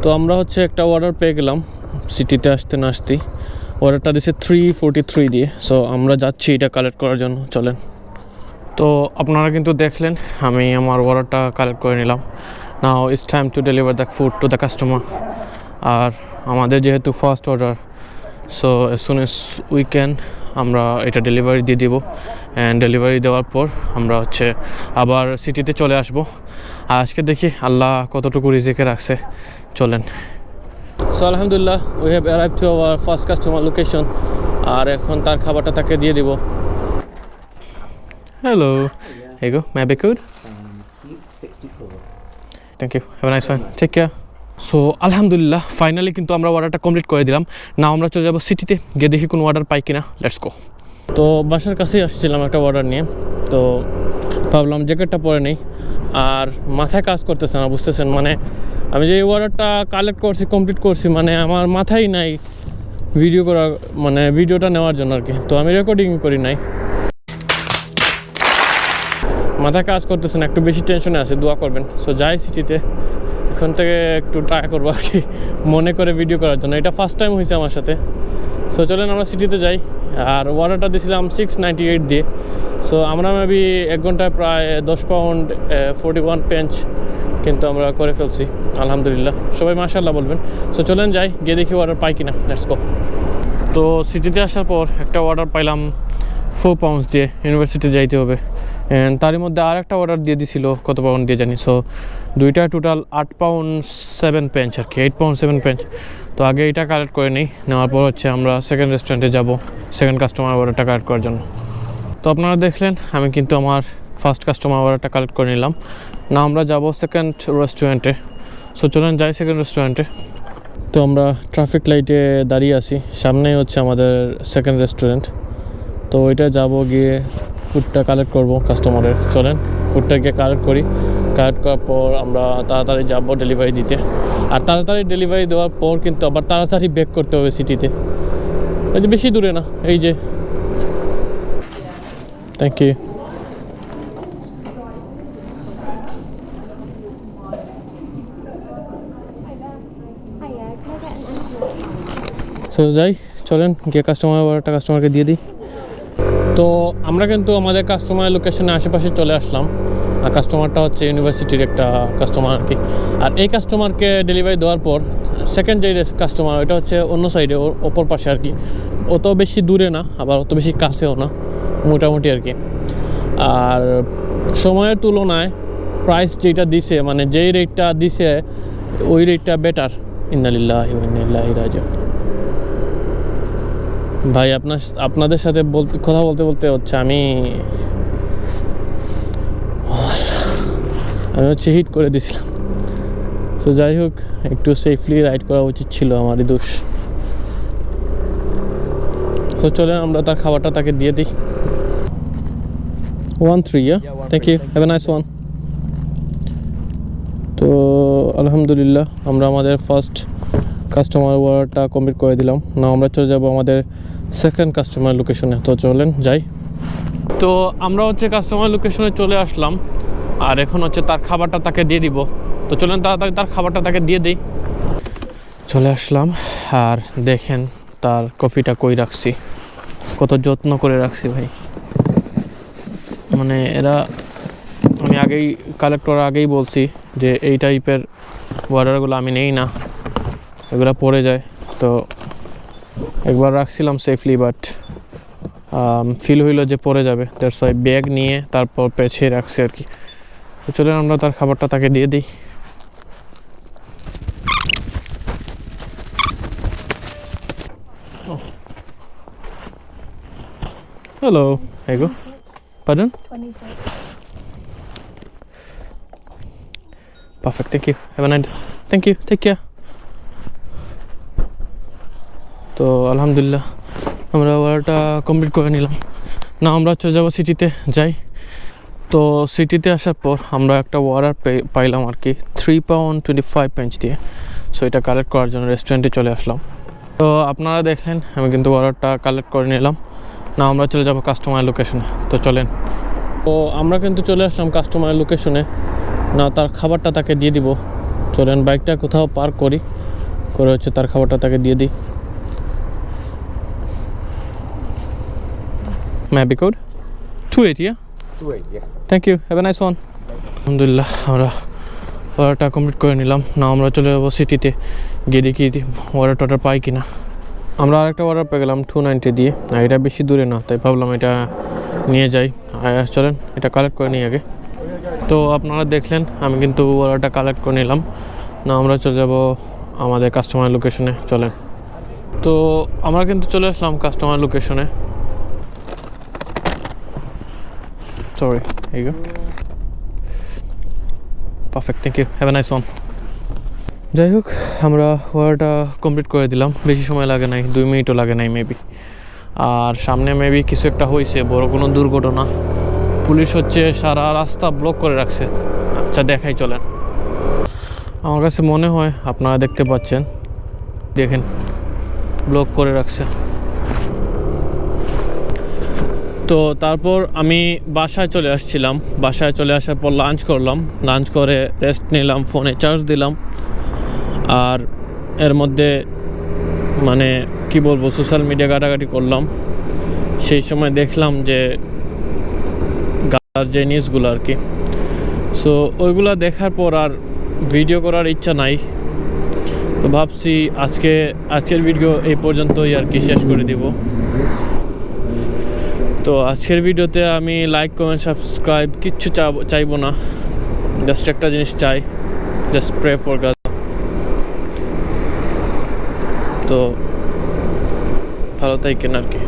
তো আমরা হচ্ছে একটা অর্ডার পেয়ে গেলাম সিটিতে আসতে না আসতেই। অর্ডারটা দিয়েছে 343 দিয়ে। সো আমরা যাচ্ছি এটা কালেক্ট করার জন্য, চলেন। তো আপনারা কিন্তু দেখলেন আমি আমার অর্ডারটা কালেক্ট করে নিলাম। Now it's time to deliver the food to the customer. আর আমাদের যেহেতু first order, so as soon as we can আমরা এটা ডেলিভারি দিয়ে দেবো। অ্যান্ড ডেলিভারি দেওয়ার পর আমরা হচ্ছে আবার সিটিতে চলে আসবো। আর আজকে দেখি আল্লাহ কতটুকু রিজিকে রাখছে, চলেন। সো আলহামদুলিল্লাহ we have arrive to our first customer location. আর এখন তার খাবারটা তাকে দিয়ে দিব। হ্যালো, এই গো মে বেকুড। Thank you, have a nice one, take care. So আলহামদুলিল্লাহ ফাইনালি কিন্তু আমরা অর্ডারটা কমপ্লিট করে দিলাম। না আমরা চলে যাবো সিটিতে, গিয়ে দেখি কোনো অর্ডার পাই কিনা। Let's go. তো বাসার কাছেই আসছিলাম একটা অর্ডার নিয়ে, তো ভাবলাম জ্যাকেটটা পরে নেই। আর মাথায় কাজ করতেছে না, বুঝতেছেন, মানে আমি যে অর্ডারটা কালেক্ট করছি, কমপ্লিট করছি, মানে আমার মাথায় নাই ভিডিও করা, মানে ভিডিওটা নেওয়ার জন্য আর কি। তো আমি রেকর্ডিং করি নাই, মাথায় কাজ করতেছে না, একটু বেশি টেনশনে আছে, দোয়া করবেন। সো যাই সিটিতে, এখন থেকে একটু ট্রাই করবো আর কি মনে করে ভিডিও করার জন্য। এটা ফার্স্ট টাইম হয়েছে আমার সাথে। সো চলেন আমরা সিটিতে যাই। আর অর্ডারটা দিয়েছিলাম 698 দিয়ে। সো আমরা মেবি 1 ঘন্টায় প্রায় 10 পাউন্ড 41 পেঞ্চ কিন্তু আমরা করে ফেলছি আলহামদুলিল্লাহ। সবাই মাশাআল্লাহ বলবেন। সো চলেন যাই, গিয়ে দেখি অর্ডার পাই কিনা। Let's go. তো সিটিতে আসার পর একটা অর্ডার পাইলাম 4 পাউন্ডস দিয়ে, ইউনিভার্সিটি যাইতে হবে। অ্যান্ড তারই মধ্যে আর একটা অর্ডার দিয়ে দিছিল, কত পাউন্ড দিয়ে জানি। সো দুইটা টোটাল 8 পাউন্ড 7 পেঞ্চ আর কি, 8 পাউন্ড 7 পেঞ্চ। তো আগে এটা কালেক্ট করে নিই, নেওয়ার পর হচ্ছে আমরা সেকেন্ড রেস্টুরেন্টে যাব সেকেন্ড কাস্টমার অর্ডারটা কালেক্ট করার জন্য। তো আপনারা দেখলেন আমি কিন্তু আমার ফার্স্ট কাস্টমার অর্ডারটা কালেক্ট করে নিলাম। না আমরা যাব সেকেন্ড রেস্টুরেন্টে। সো চলেন যাই সেকেন্ড রেস্টুরেন্টে। তো আমরা ট্রাফিক লাইটে দাঁড়িয়ে আছি, সামনেই হচ্ছে আমাদের সেকেন্ড রেস্টুরেন্ট। তো ওইটা যাব, গিয়ে ফুডটা কালেক্ট করব কাস্টমারের। চলেন ফুডটা গিয়ে কালেক্ট করি। কালেক্ট করার পর আমরা তাড়াতাড়ি যাব ডেলিভারি দিতে। আর তাড়াতাড়ি ডেলিভারি দেওয়ার পর কিন্তু আবার তাড়াতাড়ি ব্যাক করতে হবে সিটিতে, এই যে বেশি দূরে না, এই যে। Thank you. সো যাই, চলেন গিয়ে কাস্টমারকে দিয়ে দিই। তো আমরা কিন্তু আমাদের কাস্টমার লোকেশনের আশেপাশে চলে আসলাম। আর কাস্টমারটা হচ্ছে ইউনিভার্সিটির একটা কাস্টমার আর কি। আর এই কাস্টমারকে ডেলিভারি দেওয়ার পর সেকেন্ড যে কাস্টমার, ওইটা হচ্ছে অন্য সাইডে, ওপর পাশে আর কি। অত বেশি দূরে না, আবার অত বেশি কাছেও না, মোটামুটি আর কি। আর সময়ের তুলনায় প্রাইস যেটা দিছে, মানে যেই রেটটা দিছে ওই রেটটা বেটার। ইন্নালিল্লাহি ওয়া ইন্না ইলাইহি রাজিউন। ভাই আপনাদের সাথে কথা বলতে বলতে হচ্ছে আমি হচ্ছে হিট করে দিছিলাম। সো যাই হোক, একটু সেফলি রাইড করা উচিত ছিল, আমারই দোষ। তো চলেন আমরা তার খাবারটা তাকে দিয়ে দিই। 1-3, thank you, have a nice one. তো আলহামদুলিল্লাহ আমরা আমাদের ফার্স্ট কাস্টমার অর্ডারটা কমপ্লিট করে দিলাম। না আমরা চলে যাব আমাদের সেকেন্ড কাস্টমার লোকেশনে। তো চলেন যাই। তো আমরা হচ্ছে কাস্টমার লোকেশনে চলে আসলাম। আর এখন হচ্ছে তার খাবারটা তাকে দিয়ে দিব। তো চলেন তাড়াতাড়ি তার খাবারটা তাকে দিয়ে দিই। চলে আসলাম, আর দেখেন তার কফিটা কই রাখছি, কত যত্ন করে রাখছি ভাই। মানে এরা, আমি আগেই কালেক্ট করার আগেই বলছি যে এই টাইপের অর্ডারগুলো আমি নেই না, এগুলো পড়ে যায়। তো একবার রাখছিলাম সেফলি, বাট ফিল হইলো যে পড়ে যাবে, দ্যাটস ওয়াই ব্যাগ নিয়ে তারপর পেছিয়ে রাখছি আর কি। তো চলেন আমরা তার খাবারটা তাকে দিয়ে দিই। হ্যালো, এগো পারুন। Perfect, thank you, have a nice, thank you, take care. তো আলহামদুলিল্লাহ আমরা অর্ডারটা কমপ্লিট করে নিলাম। না আমরা চলে যাবো সিটিতে যাই। তো সিটিতে আসার পর আমরা একটা অর্ডার পাইলাম আর কি 3 পাউন্ড 25 পেঞ্চ দিয়ে। সো এটা কালেক্ট করার জন্য রেস্টুরেন্টে চলে আসলাম। তো আপনারা দেখলেন আমি কিন্তু অর্ডারটা কালেক্ট করে নিলাম। না আমরা চলে যাব কাস্টমার লোকেশনে। তো চলেন। তো আমরা কিন্তু চলে আসলাম কাস্টমার লোকেশনে। না তার খাবারটা তাকে দিয়ে দিব। চলেন বাইকটা কোথাও পার্ক করি, করে হচ্ছে তার খাবারটা তাকে দিয়ে দিই। ম্যাপি code 280, yeah? 2 yeah. Thank you, have a nice one. আলহামদুলিল্লাহ আমরা অর্ডারটা কমপ্লিট করে নিলাম। না আমরা চলে যাবো সিটিতে, গিয়ে দেখি অর্ডার টর্ডার পাই কিনা। আমরা আরেকটা অর্ডার পেয়ে গেলাম 290 দিয়ে, আর এটা বেশি দূরে না, তাই ভাবলাম এটা নিয়ে যাই। চলেন এটা কালেক্ট করে নিই আগে। তো আপনারা দেখলেন আমি কিন্তু অর্ডারটা কালেক্ট করে নিলাম। না আমরা চলে যাব আমাদের কাস্টমার লোকেশনে, চলেন। তো আমরা কিন্তু চলে আসলাম কাস্টমার লোকেশনে। সরি, এই গো, perfect, thank you, have a nice one. যাই হোক আমরা অর্ডারটা কমপ্লিট করে দিলাম, বেশি সময় লাগে নাই, 2 মিনিটও লাগে নাই মেবি। আর সামনে মেবি কিছু একটা হয়েছে, বড় কোনো দুর্ঘটনা। পুলিশ হচ্ছে সারা রাস্তা ব্লক করে রাখছে। আচ্ছা দেখাই, চলেন। আমার কাছে মনে হয় আপনারা দেখতে পাচ্ছেন, দেখেন ব্লক করে রাখছে। তো তারপর আমি বাসায় চলে আসছিলাম, বাসায় চলে আসার পর লাঞ্চ করলাম, লাঞ্চ করে রেস্ট নিলাম, ফোনে চার্জ দিলাম। আর এর মধ্যে মানে কি বলবো, সোশ্যাল মিডিয়া ঘাটাঘাটি করলাম। সেই সময় দেখলাম যে গাজার যে নিউজগুলো আর কি, সো ওইগুলো দেখার পর আর ভিডিও করার ইচ্ছা নাই। তো ভাবছি আজকের ভিডিও এই পর্যন্তই আর কি শেষ করে দিব। তো আজকের ভিডিওতে আমি লাইক কমেন্ট সাবস্ক্রাইব কিচ্ছু চাইবো না, জাস্ট একটা জিনিস চাই, জাস্ট প্রে ফর গাজা। তো ভালো থাকেন আর কি।